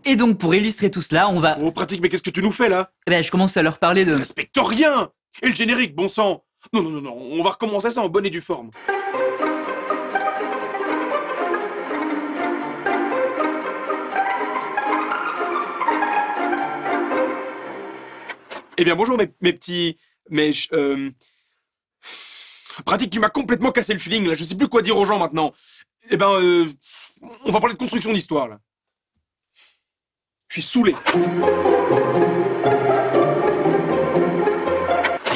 Et donc, pour illustrer tout cela, on va... Oh, pratique, mais qu'est-ce que tu nous fais, là? Eh ben, je commence à leur parler Je de... respecte rien! Et le générique, bon sang! Non, non, non, non, on va recommencer ça en bonne et due forme. Eh bien, bonjour, mes petits... Pratique, tu m'as complètement cassé le feeling, là. Je sais plus quoi dire aux gens, maintenant. Eh ben, on va parler de construction d'histoire, là. Je suis saoulé.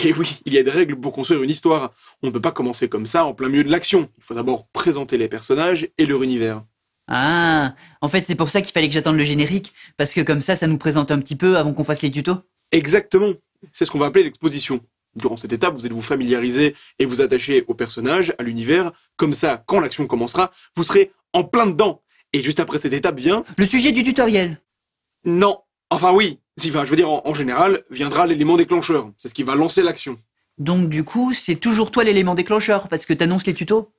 Et oui, il y a des règles pour construire une histoire. On ne peut pas commencer comme ça en plein milieu de l'action. Il faut d'abord présenter les personnages et leur univers. Ah, en fait, c'est pour ça qu'il fallait que j'attende le générique, parce que comme ça nous présente un petit peu avant qu'on fasse les tutos. Exactement. C'est ce qu'on va appeler l'exposition. Durant cette étape, vous allez vous familiariser et vous attacher aux personnages, à l'univers. Comme ça, quand l'action commencera, vous serez en plein dedans. Et juste après cette étape vient... Le sujet du tutoriel. Non. Enfin oui. Enfin, je veux dire, en général, viendra l'élément déclencheur. C'est ce qui va lancer l'action. Donc du coup, c'est toujours toi l'élément déclencheur, parce que t'annonces les tutos.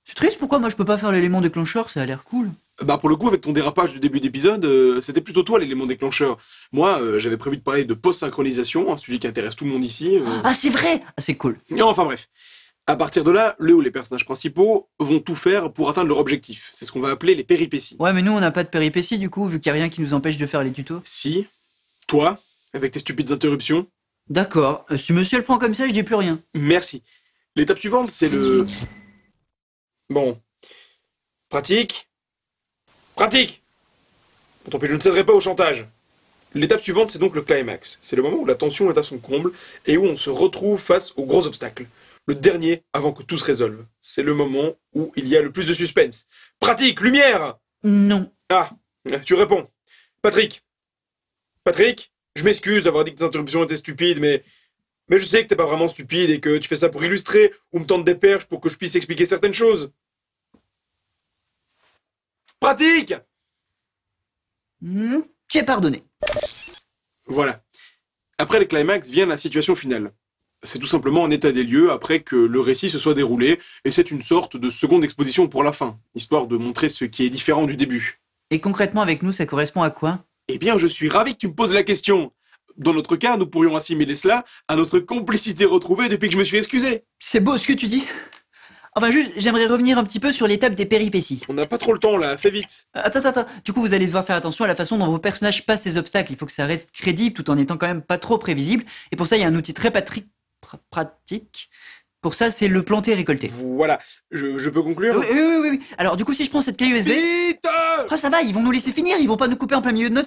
C'est triste, pourquoi moi je peux pas faire l'élément déclencheur? Ça a l'air cool. Bah pour le coup, avec ton dérapage du début d'épisode, c'était plutôt toi l'élément déclencheur. Moi, j'avais prévu de parler de post-synchronisation, un sujet qui intéresse tout le monde ici. Ah c'est vrai! Ah c'est cool. Et enfin bref. À partir de là, le ou les personnages principaux vont tout faire pour atteindre leur objectif. C'est ce qu'on va appeler les péripéties. Ouais mais nous on n'a pas de péripéties du coup, vu qu'il y a rien qui nous empêche de faire les tutos. Si, toi, avec tes stupides interruptions... D'accord, si monsieur le prend comme ça, je dis plus rien. Merci. L'étape suivante, c'est le... Bon. Pratique. Pratique! Bon, tant pis, je ne céderai pas au chantage. L'étape suivante, c'est donc le climax. C'est le moment où la tension est à son comble et où on se retrouve face aux gros obstacles. Le dernier avant que tout se résolve. C'est le moment où il y a le plus de suspense. Pratique, lumière! Non. Ah, tu réponds. Patrick. Patrick, je m'excuse d'avoir dit que tes interruptions étaient stupides, mais je sais que t'es pas vraiment stupide et que tu fais ça pour illustrer ou me tendre des perches pour que je puisse expliquer certaines choses. Pratique! Tu es pardonné. Voilà. Après le climax vient la situation finale. C'est tout simplement un état des lieux après que le récit se soit déroulé, et c'est une sorte de seconde exposition pour la fin, histoire de montrer ce qui est différent du début. Et concrètement avec nous, ça correspond à quoi? Eh bien, je suis ravi que tu me poses la question. Dans notre cas, nous pourrions assimiler cela à notre complicité retrouvée depuis que je me suis excusé. C'est beau ce que tu dis. Enfin juste, j'aimerais revenir un petit peu sur l'étape des péripéties. On n'a pas trop le temps là, fais vite. Attends. Du coup, vous allez devoir faire attention à la façon dont vos personnages passent ces obstacles. Il faut que ça reste crédible tout en étant quand même pas trop prévisible. Et pour ça, il y a un outil très pratique. Pour ça, c'est le planter-récolter. Voilà, je peux conclure? Oui. Alors du coup, si je prends cette clé USB... Vite! Oh, ça va, ils vont nous laisser finir, ils vont pas nous couper en plein milieu de notre...